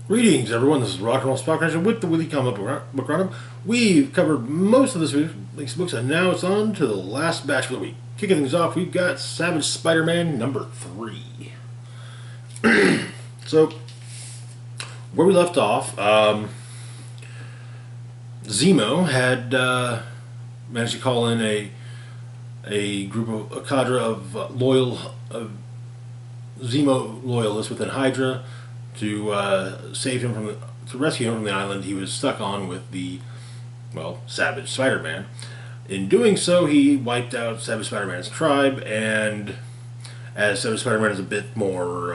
Greetings, everyone. This is Rock and Roll Spock Nation with the Weekly Comic Book Roundup. We've covered most of this week's books, and now it's on to the last batch for the week. Kicking things off, we've got Savage Spider-Man number 3. So, where we left off, Zemo had managed to call in a group of a cadre of Zemo loyalists within Hydra to save him to rescue him from the island he was stuck on with the Savage Spider-Man. In doing so, he wiped out Savage Spider-Man's tribe, and as Savage Spider-Man is a bit more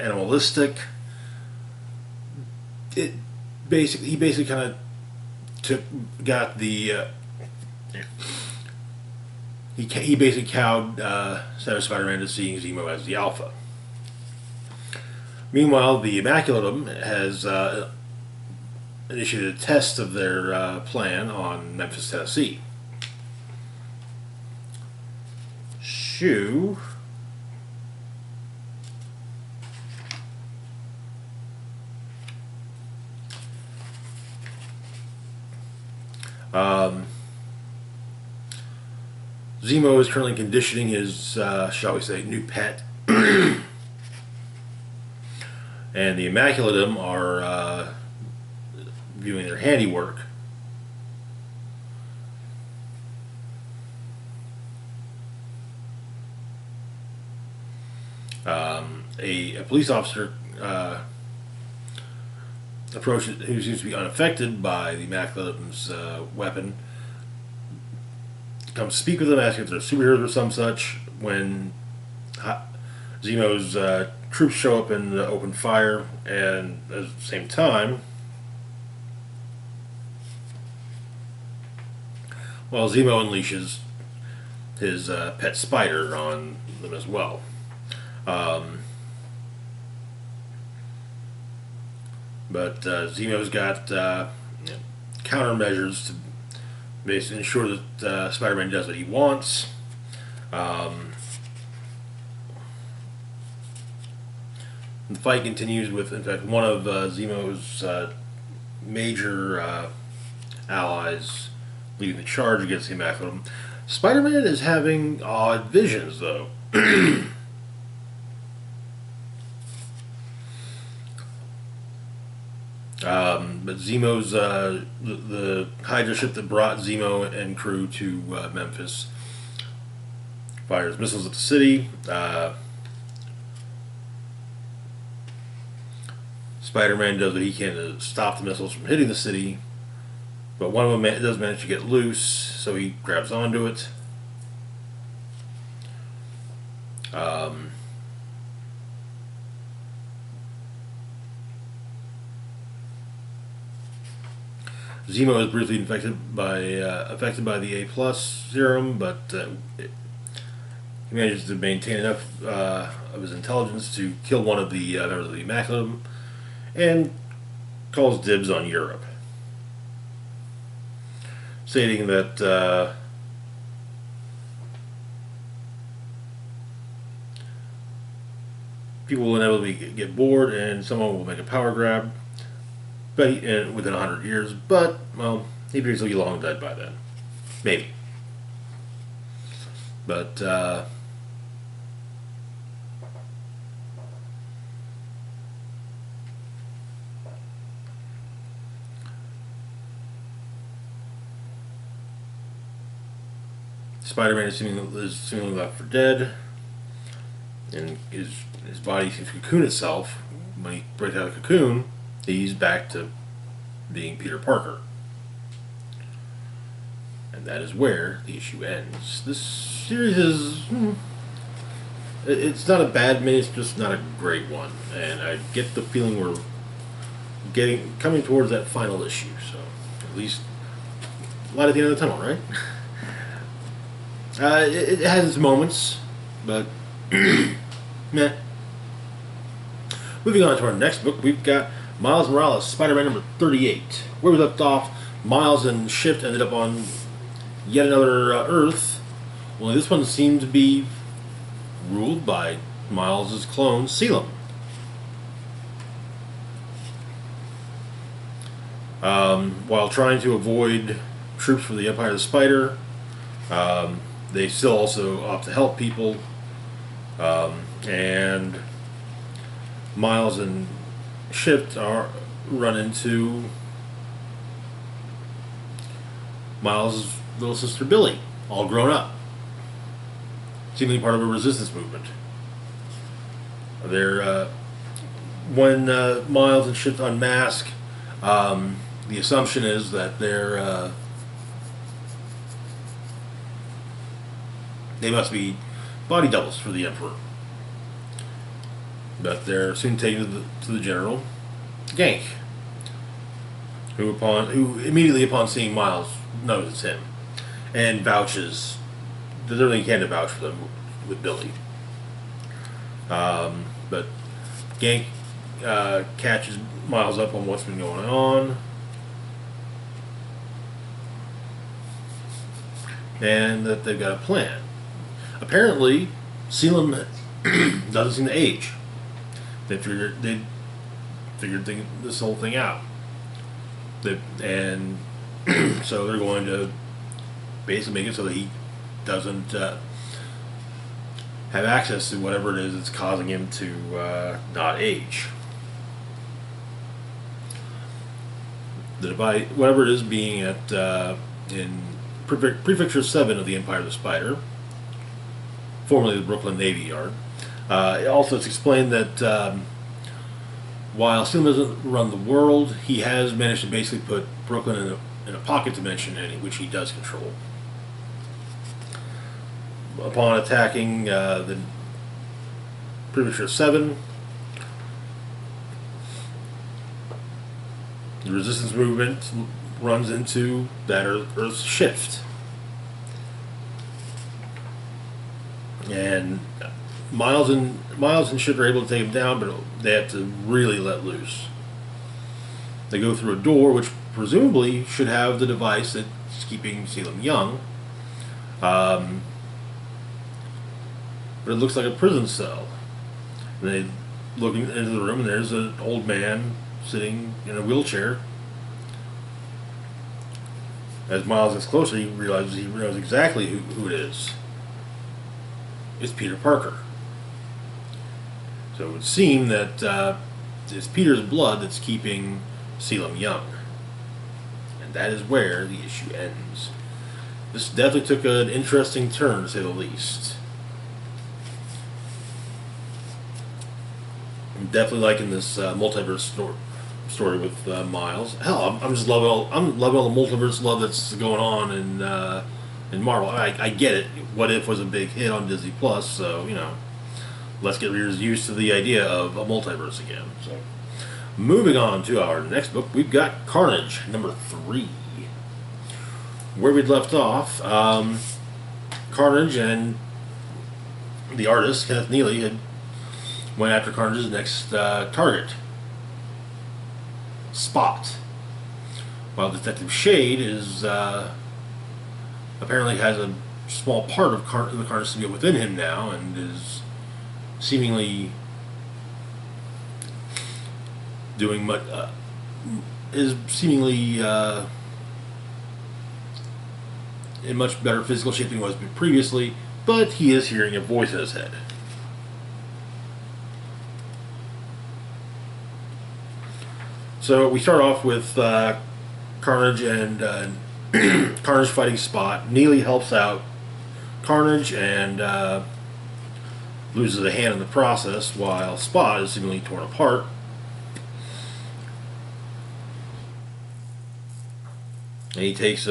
animalistic, he basically kind of got the he basically cowed Savage Spider-Man to seeing Zemo as the alpha. Meanwhile, the Immaculatum has initiated a test of their plan on Memphis, Tennessee. Shoo. Zemo is currently conditioning his, shall we say, new pet. And the Immaculatum are viewing their handiwork. A police officer approaches, who seems to be unaffected by the Immaculatum's weapon, comes to speak with them, asking if they're superheroes or some such. When Zemo's troops show up and open fire, and at the same time, Zemo unleashes his pet spider on them as well. But Zemo's got countermeasures to basically ensure that Spider-Man does what he wants. The fight continues with, in fact, one of Zemo's major allies leading the charge against the Immaculatum. Spider-Man is having odd visions, though. But Zemo's the Hydra ship that brought Zemo and crew to Memphis fires missiles at the city. Spider-Man does what he can to stop the missiles from hitting the city, but one of them does manage to get loose, so he grabs onto it. Zemo is briefly affected by the A+ serum, but he manages to maintain enough of his intelligence to kill one of the members of the Immaculatum, and calls dibs on Europe, stating that people will inevitably get bored and someone will make a power grab, but within 100 years. But he appears to be long dead by then, maybe. But Spider-Man is seemingly left for dead, and his body seems to cocoon itself. When he breaks out of the cocoon, he's back to being Peter Parker. And that is where the issue ends. This series is... it's not a bad mini, it's just not a great one. And I get the feeling we're coming towards that final issue. So, at least light at the end of the tunnel, right? It has its moments, but meh. Moving on to our next book, we've got Miles Morales, Spider-Man number 38. Where we left off, Miles and Shift ended up on yet another Earth. Only this one seemed to be ruled by Miles' clone, Selim. While trying to avoid troops from the Empire of the Spider, they still also opt to help people. And Miles and Shift run into Miles' little sister Billy, all grown up, seemingly part of a resistance movement. They're when Miles and Shift unmask, the assumption is that they must be body doubles for the Emperor. But they're soon taken to the General, Gank, who immediately upon seeing Miles knows it's him, and vouches. Does everything he can to vouch for them with Billy. But Gank catches Miles up on what's been going on, and that they've got a plan. Apparently, Selim doesn't seem to age. They figured this whole thing out. And so they're going to basically make it so that he doesn't have access to whatever it is that's causing him to not age. The device, whatever it is, being at in Prefecture 7 of the Empire of the Spider, formerly the Brooklyn Navy Yard. Also, it's explained that while Selim doesn't run the world, he has managed to basically put Brooklyn in a pocket dimension, which he does control. Upon attacking the Prefecture 7, the resistance movement runs into that Earth's shift. And Miles and Shift are able to take him down, but they have to really let loose. They go through a door, which presumably should have the device that's keeping Selim young. But it looks like a prison cell. And they look into the room, and there's an old man sitting in a wheelchair. As Miles gets closer, he realizes exactly who it is. It's Peter Parker. So it would seem that it's Peter's blood that's keeping Selim young. And that is where the issue ends. This definitely took an interesting turn, to say the least. I'm definitely liking this multiverse story with Miles. Hell, I'm loving all the multiverse love that's going on in Marvel. I get it. What If was a big hit on Disney Plus, so let's get readers used to the idea of a multiverse again. So, moving on to our next book, we've got Carnage, number 3. Where we'd left off, Carnage and the artist Kenneth Neely had went after Carnage's next target, Spot. While Detective Shade is apparently has a small part of the Carnage symbiote within him now, and is seemingly doing much. Is seemingly in much better physical shape than he was previously, but he is hearing a voice in his head. So we start off with Carnage and Carnage fighting Spot. Neely helps out Carnage and loses a hand in the process, while Spot is seemingly torn apart. And he takes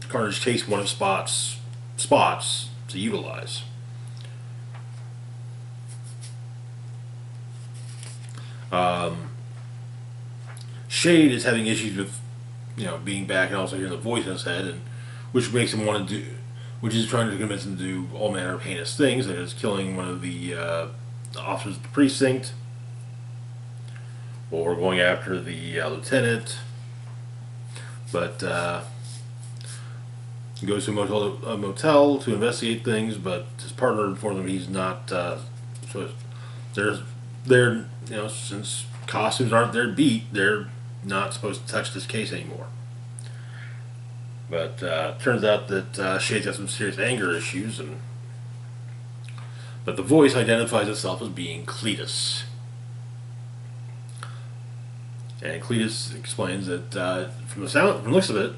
Carnage takes one of Spot's spots to utilize. Shade is having issues with, being back and also hearing the voice in his head, and which makes him want to do, which is trying to convince him to do all manner of heinous things, such as killing one of the officers of the precinct, or going after the lieutenant. But he goes to a motel to investigate things, but his partner informs him he's not. So they're since costumes aren't their beat, they're not supposed to touch this case anymore. But turns out that Shade's got some serious anger issues, but the voice identifies itself as being Cletus. And Cletus explains that from the looks of it,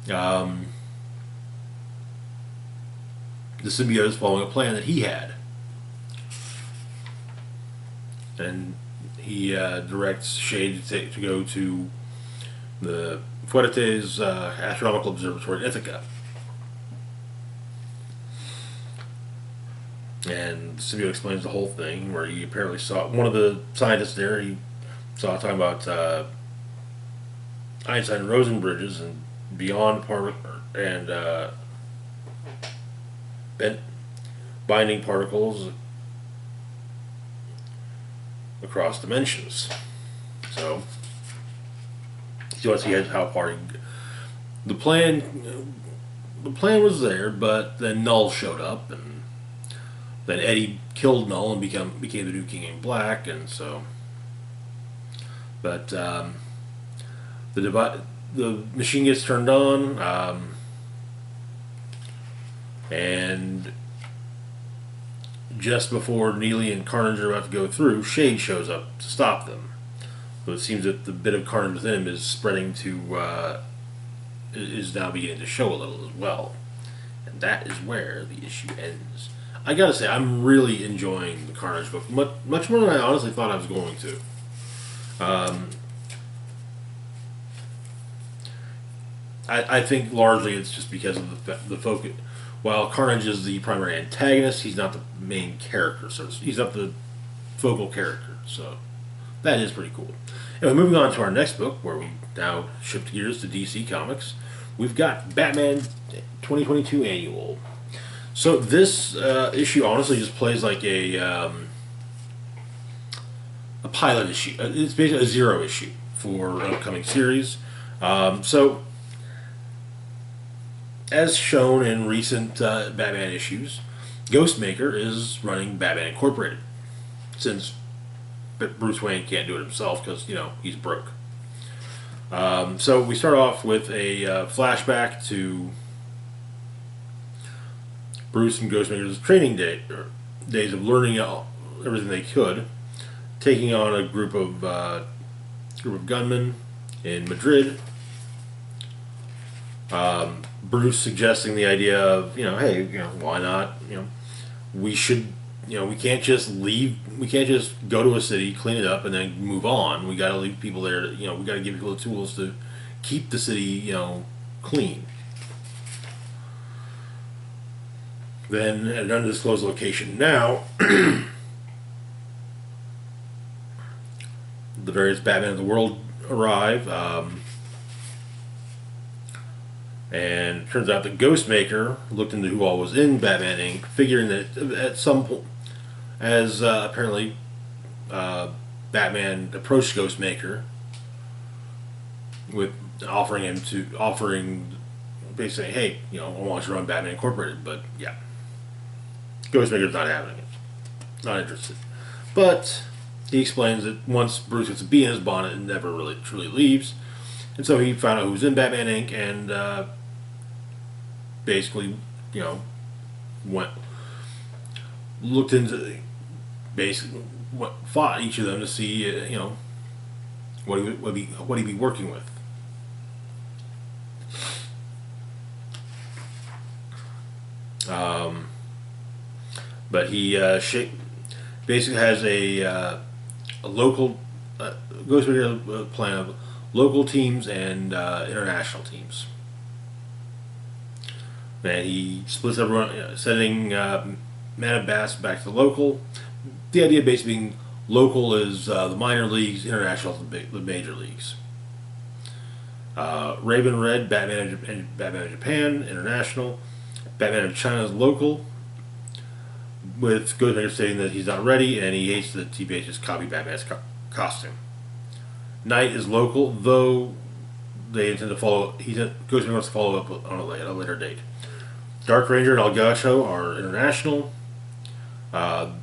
the symbiote is following a plan that he had, and he directs Shade to go to the Fuertes Astronomical Observatory in Ithaca. And the symbiote explains the whole thing, where he apparently saw one of the scientists there. He saw talking about Einstein and Rosen bridges and beyond binding particles across dimensions. So you want to see how far the plan was there, but then Null showed up, and then Eddie killed Null and became the new King in Black, and so. But the machine gets turned on, and just before Neely and Carnage are about to go through, Shade shows up to stop them. So it seems that the bit of Carnage within him is spreading to, is now beginning to show a little as well. And that is where the issue ends. I gotta say, I'm really enjoying the Carnage book, much more than I honestly thought I was going to. I think largely it's just because of the focus. While Carnage is the primary antagonist, he's not the main character, so he's not the focal character. So that is pretty cool. Anyway, moving on to our next book, where we now shift gears to DC Comics, we've got Batman 2022 Annual. So this issue honestly just plays like a pilot issue. It's basically a zero issue for an upcoming series. So, as shown in recent Batman issues, Ghostmaker is running Batman Incorporated, since Bruce Wayne can't do it himself because, he's broke. So we start off with a flashback to Bruce and Ghostmaker's training days of learning everything they could, taking on a group of gunmen in Madrid. Bruce suggesting the idea of, hey, why not? We should, we can't just leave. We can't just go to a city, clean it up, and then move on. We got to leave people there. We got to give people the tools to keep the city, clean. Then at an undisclosed location now, the various Batman of the world arrive. And it turns out that Ghostmaker looked into who all was in Batman Inc., figuring that at some point, as apparently Batman approached Ghostmaker with offering basically saying, hey, I want you to run Batman Incorporated, but yeah, Ghostmaker's not having it, not interested. But he explains that once Bruce gets a bee in his bonnet, it never really truly leaves. And so he found out who was in Batman Inc. and basically, looked into fought each of them to see, what he'd be working with. But he basically has a local Ghostmaker plan of local teams and international teams. And he splits everyone, sending Manabass back to the local. The idea basically being local is the minor leagues, international is the major leagues. Raven Red, Batman of Japan, international. Batman of China is local, with Ghostmaker stating that he's not ready and he hates that he just copied Batman's costume. Night is local, though they intend to follow. Ghostmaker wants to follow up on at a later date. Dark Ranger and El Gacho are international, and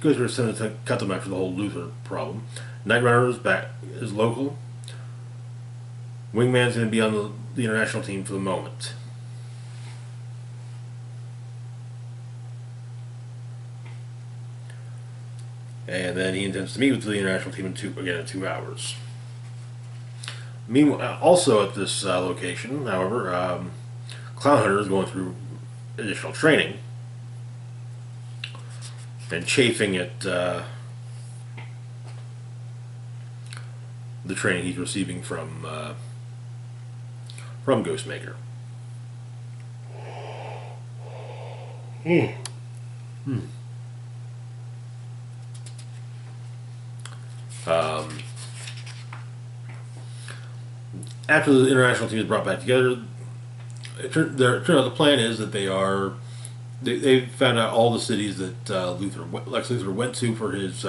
Ghostmaker sent to cut them after the whole Luthor problem. Night Runner is local. Wingman's going to be on the international team for the moment. And then he intends to meet with the international team in 2 hours. Meanwhile, also at this location, however, Clown Hunter is going through additional training and chafing at the training he's receiving from Ghostmaker. After the international team is brought back together, it turned out the plan is that they found out all the cities that Lex Luthor went to for his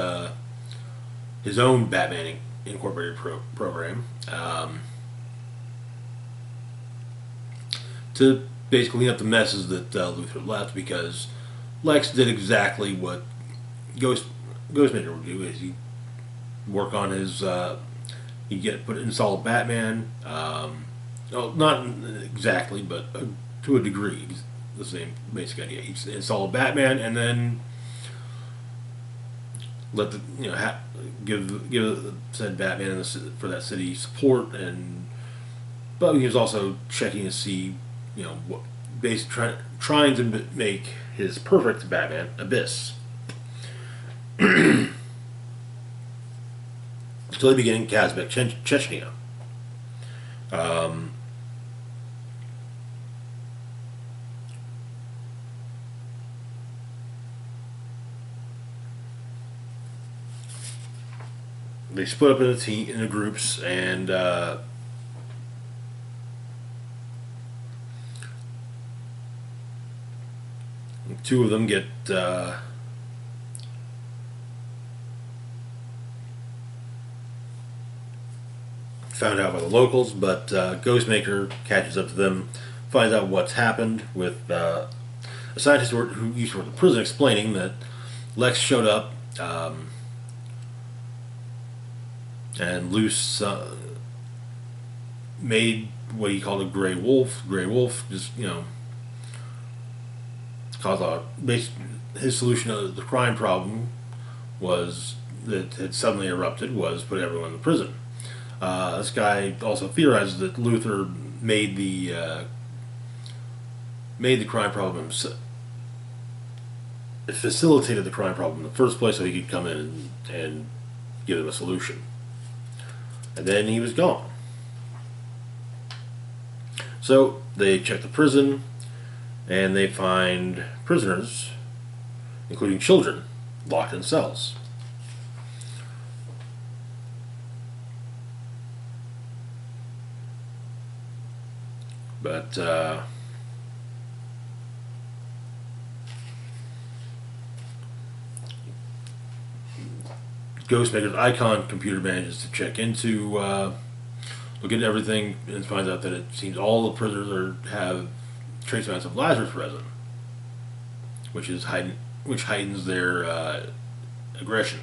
own Batman Incorporated program, to basically clean up the messes that Luthor left, because Lex did exactly what Ghostmaker would do: is he work on his install Batman. Well, not exactly, but to a degree, the same basic idea. He install Batman, and then let the give said Batman for that city support, but he was also checking to see what trying to make his perfect Batman Abyss. So they begin in Kazbek, Chechnya. They split up into groups, and two of them get found out by the locals, but Ghostmaker catches up to them, finds out what's happened with a scientist who used to work at the prison, explaining that Lex showed up and Luce made what he called a gray wolf. Gray wolf just caused his solution to the crime problem was that had suddenly erupted was put everyone in prison. This guy also theorizes that Luthor made the crime problem, facilitated the crime problem in the first place, so he could come in and give them a solution. And then he was gone. So they check the prison, and they find prisoners, including children, locked in cells. But Ghostmaker's Icon computer manages to check into, look at everything, and finds out that it seems all the prisoners have trace amounts of Lazarus resin, which heightens their aggression.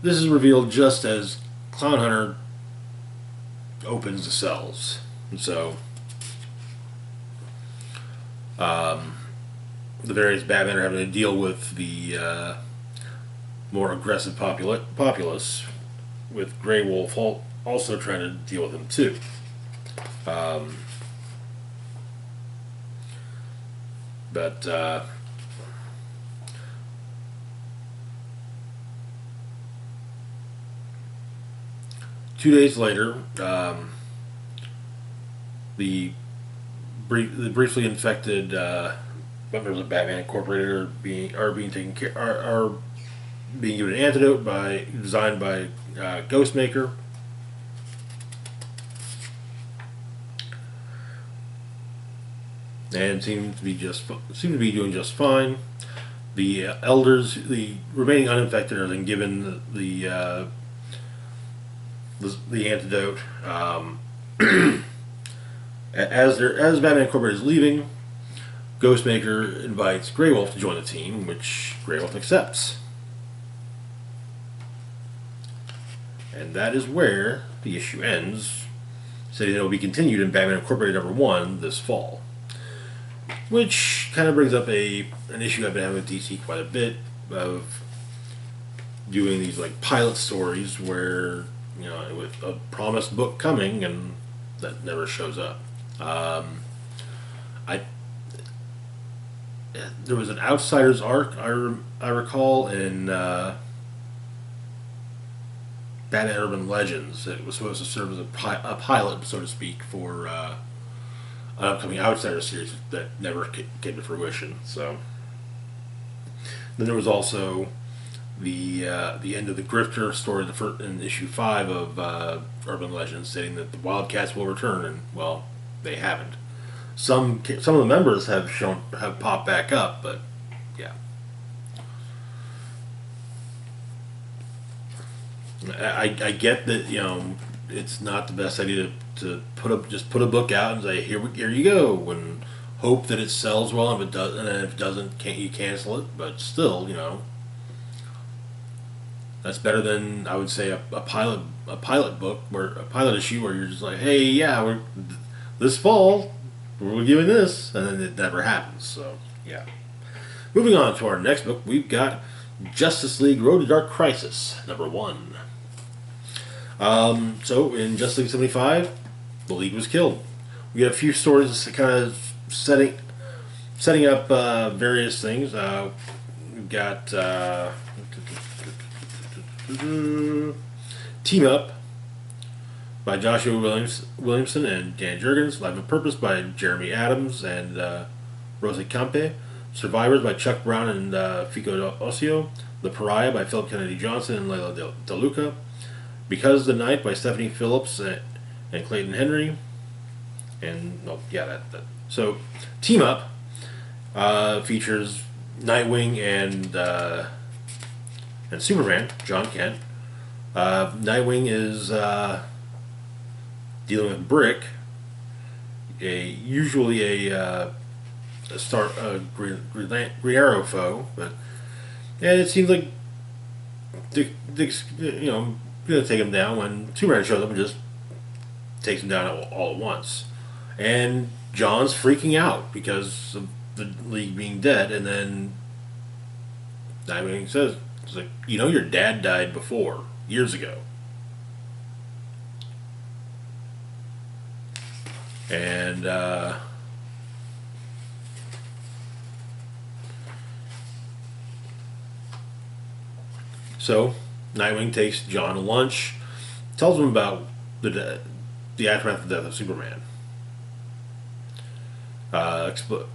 This is revealed just as Clown Hunter opens the cells. And so the various Batmen are having to deal with the more aggressive populace, with Grey Wolf also trying to deal with them too. But 2 days later, the briefly infected members of Batman Incorporated are being given an antidote designed by Ghostmaker. And seem to be doing just fine. The elders, the remaining uninfected, are then given the antidote. As Batman Incorporated is leaving, Ghostmaker invites Grey Wolf to join the team, which Grey Wolf accepts. And that is where the issue ends, saying it will be continued in Batman Incorporated #1 this fall. Which kind of brings up an issue I've been having with DC quite a bit, of doing these like pilot stories where, with a promised book coming and that never shows up. I There was an Outsiders arc I recall in Batman Urban Legends. It was supposed to serve as a pilot, so to speak, for an upcoming Outsiders series that never came to fruition. So then there was also the end of the Grifter story in issue 5 of Urban Legends, stating that the Wildcats will return, and well, they haven't. Some of the members have popped back up, but yeah. I get that it's not the best idea to put a book out and say here you go, and hope that it sells well. If it does, and if it doesn't, can't you cancel it? But still, that's better than, I would say, a pilot book, where a pilot issue where you're just like, hey, yeah, this fall we're giving this, and then it never happens. So yeah. Moving on to our next book, we've got Justice League Road to Dark Crisis #1. So in Justice League 75, the League was killed. We got a few stories kind of setting up various things. We've got Team Up by Joshua Williamson and Dan Jurgens. Life of Purpose by Jeremy Adams and Rosie Campe. Survivors by Chuck Brown and Fico Ossio. The Pariah by Philip Kennedy Johnson and Leila DeLuca. Because the Night by Stephanie Phillips and Clayton Henry. And so Team Up features Nightwing and Superman, John Kent. Nightwing is dealing with Brick, usually a Green Arrow foe, and it seems like Dick's gonna take him down when Superman shows up and just takes him down all at once. And John's freaking out because of the League being dead, and then Nightwing says, it's like, your dad died before, years ago. And so Nightwing takes John to lunch, tells him about the aftermath of the death of Superman.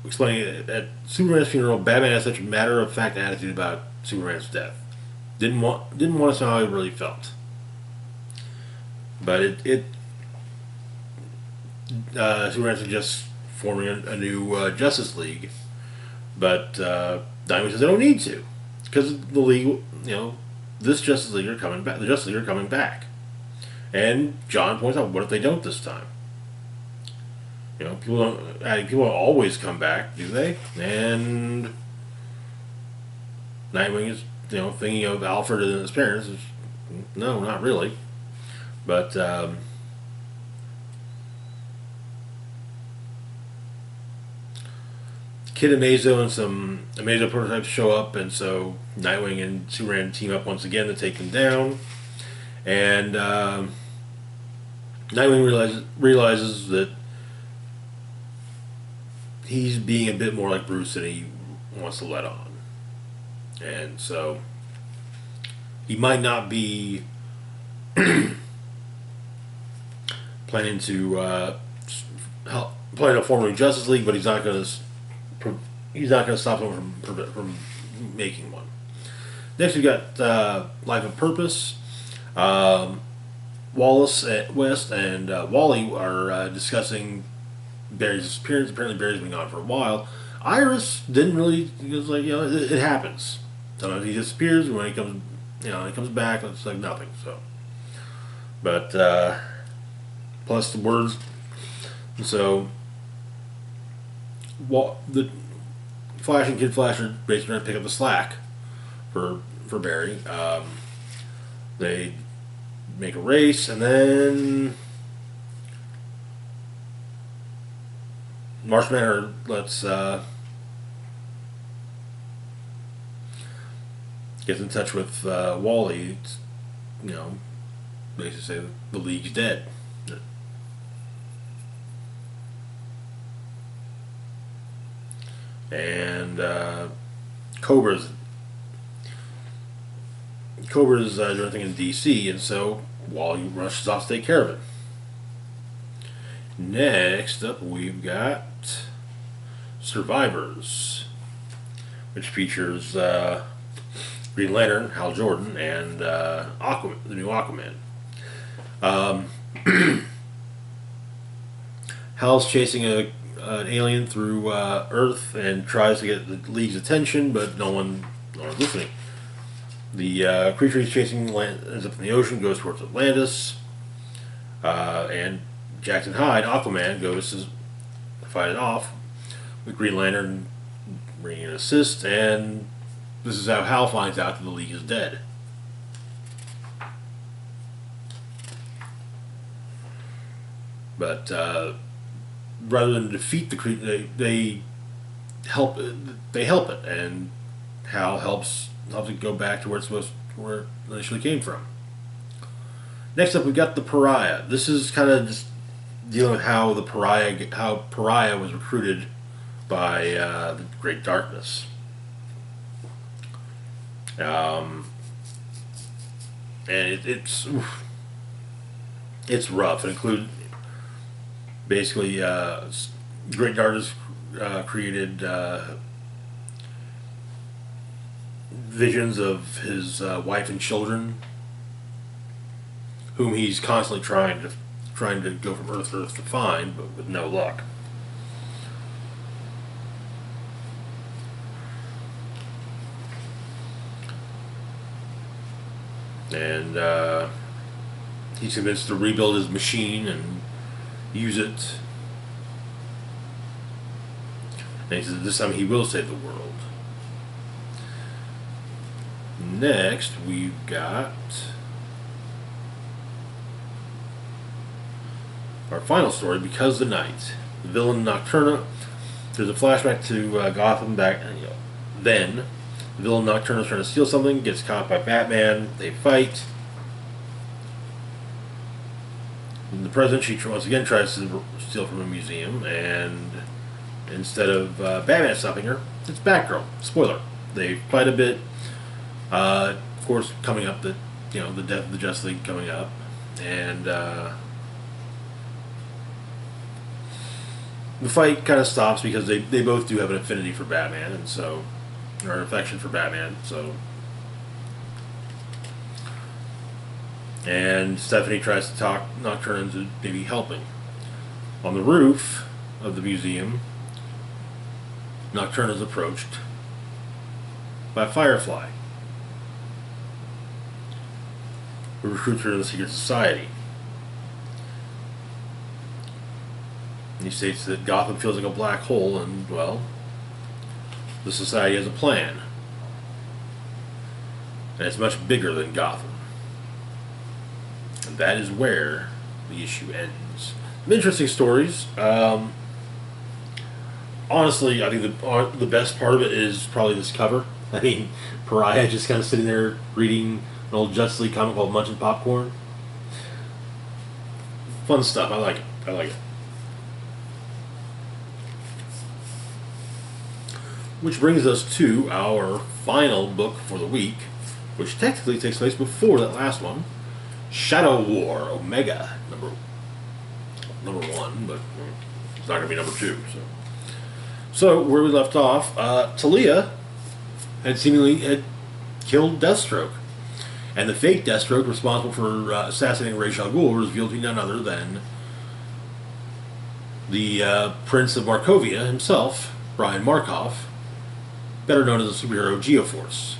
Explaining at Superman's funeral, Batman has such a matter-of-fact attitude about Superman's death. Didn't want to know how he really felt. But Superman suggests forming a new Justice League, but Nightwing says they don't need to, because the League, this Justice League are coming back. The Justice League are coming back, and John points out, what if they don't this time? People don't always come back, do they? And Nightwing is thinking of Alfred and his parents. No, not really, but. Kid Amazo and some Amazo prototypes show up, and so Nightwing and Superman team up once again to take them down. And Nightwing realizes that he's being a bit more like Bruce than he wants to let on. And so he might not be planning to form a Justice League, but he's not going to stop him from making one. Next, we've got Life of Purpose. Wallace West and Wally are discussing Barry's disappearance. Apparently, Barry's been gone for a while. Iris didn't really. He was like, it happens. Sometimes he disappears, and when he comes back, it's like nothing. So, but plus the words. So, Flash and Kid Flash are basically trying to pick up the slack for Barry. They make a race, and then Martian Manhunter gets in touch with Wally. You know, basically say the League's dead. And Cobra's doing everything in DC, and so Wally rushes off to take care of it. Next up, we've got Survivors, which features Green Lantern, Hal Jordan, and Aquaman, the new Aquaman. Hal's chasing an alien through Earth and tries to get the League's attention, but no one's listening. The creature he's chasing ends up in the ocean, goes towards Atlantis, and Jackson Hyde, Aquaman, goes to fight it off with Green Lantern bringing an assist, and this is how Hal finds out that the League is dead. But rather than defeat the creature, they help it, and Hal helps it go back to where it initially came from. Next up, we've got the Pariah. This is kind of just dealing with how Pariah was recruited by the Great Darkness. And it's rough. It includes basically Great Darkness created visions of his wife and children, whom he's constantly trying to go from Earth to Earth to find, but with no luck. And he's convinced to rebuild his machine and use it. And he says this time he will save the world. Next, we've got our final story, Because the Night. The villain Nocturna. There's a flashback to Gotham back then. The villain Nocturna is trying to steal something, gets caught by Batman. They fight. And the president, she once again tries to steal from a museum, and instead of Batman stopping her, it's Batgirl. Spoiler. They fight a bit. Of course, coming up the death of the Justice League coming up, and the fight kind of stops because they both do have an affinity for Batman, and so, or an affection for Batman. So, and Stephanie tries to talk Nocturne into maybe helping. On the roof of the museum, Nocturne is approached by Firefly, who recruits her to the secret society. And he states that Gotham feels like a black hole, and, well, the society has a plan. And it's much bigger than Gotham. And that is where the issue ends. Some interesting stories. Honestly, I think the best part of it is probably this cover. I mean, Pariah just kind of sitting there reading an old Justice League comic called Munching Popcorn. Fun stuff. I like it. Which brings us to our final book for the week, which technically takes place before that last one, Shadow War Omega, number 1, but it's not going to be number 2. So where we left off, Talia had seemingly killed Deathstroke, and the fake Deathstroke responsible for assassinating Ra's al Ghul was revealed to be none other than the Prince of Markovia himself, Brian Markov, better known as the superhero Geoforce.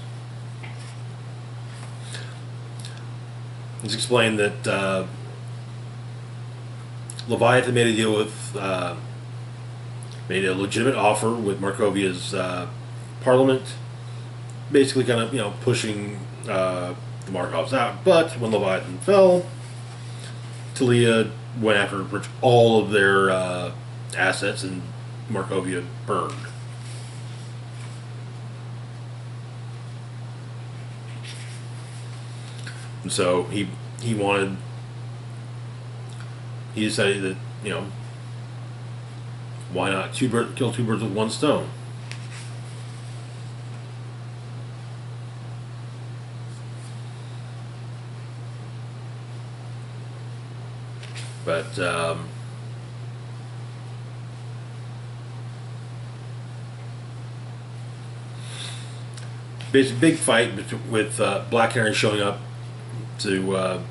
It's explained that Leviathan made a deal with made a legitimate offer with Markovia's parliament, basically kind of pushing the Markovs out. But when Leviathan fell, Talia went after all of their assets, and Markovia burned. And so he decided that why not kill two birds with one stone. But big fight with Black Canary showing up to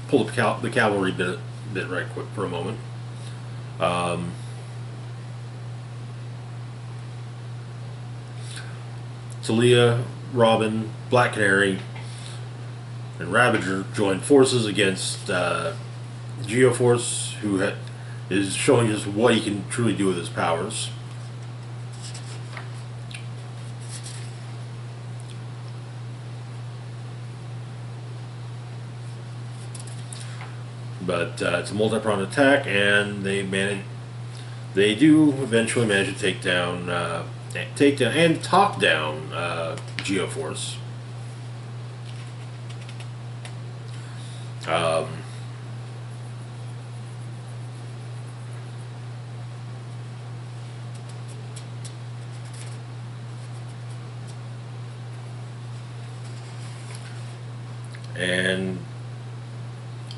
pull the cavalry bit right quick for a moment. Talia, Robin, Black Canary, and Ravager joined forces against Geoforce, who is showing us what he can truly do with his powers. But it's a multi-pronged attack, and they do eventually manage to take down and talk down Geoforce. And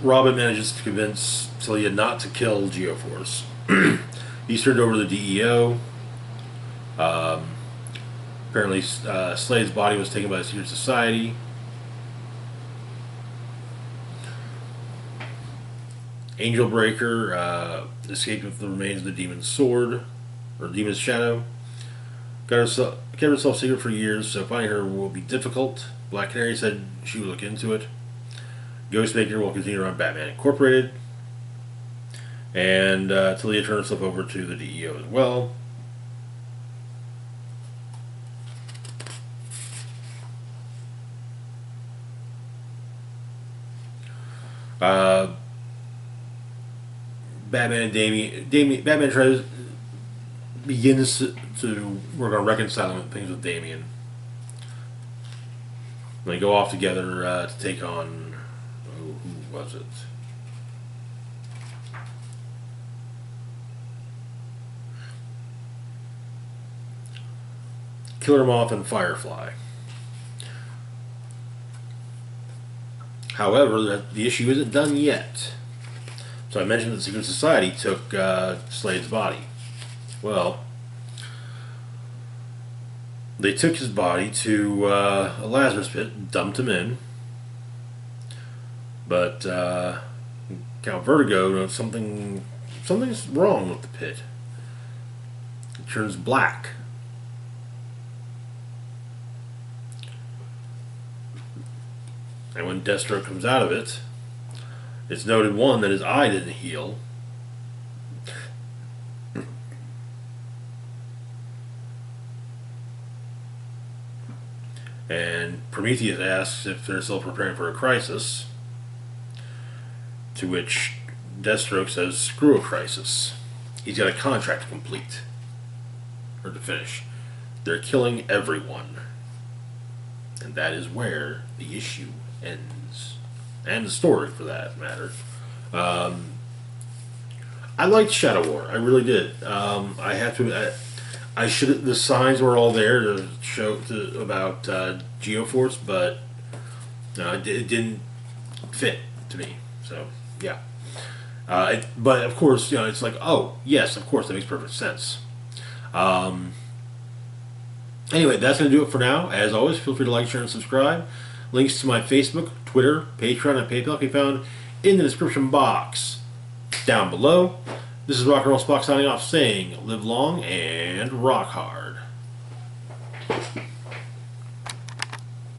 Robin manages to convince Talia not to kill Geoforce. He's turned over to the DEO. Apparently, Slade's body was taken by the secret society. Angelbreaker escaped with the remains of the demon's sword, or demon's shadow. Kept herself secret for years, so finding her will be difficult. Black Canary said she would look into it. Ghostmaker will continue on Batman Incorporated. And Talia turned herself over to the DEO as well. Batman and Batman begins to work on reconciling things with Damian. They go off together to take on, who was it? Killer Moth and Firefly. However, the issue isn't done yet. So I mentioned that the Secret Society took Slade's body. Well, they took his body to a Lazarus pit, dumped him in. But Count Vertigo knows something's wrong with the pit. It turns black. And when Deathstroke comes out of it, it's noted, one, that his eye didn't heal. And Prometheus asks if they're still preparing for a crisis. To which Deathstroke says, screw a crisis. He's got a contract to complete. Or to finish. They're killing everyone. And that is where the issue ends. And the story, for that matter. I liked Shadow War. I really did. I have to. I should. The signs were all there to show about Geoforce, but it didn't fit to me. So yeah. But of course, it's like, oh yes, of course, that makes perfect sense. Anyway, that's going to do it for now. As always, feel free to like, share, and subscribe. Links to my Facebook, Twitter, Patreon, and PayPal can be found in the description box down below. This is Rock and Roll Spock signing off, saying live long and rock hard.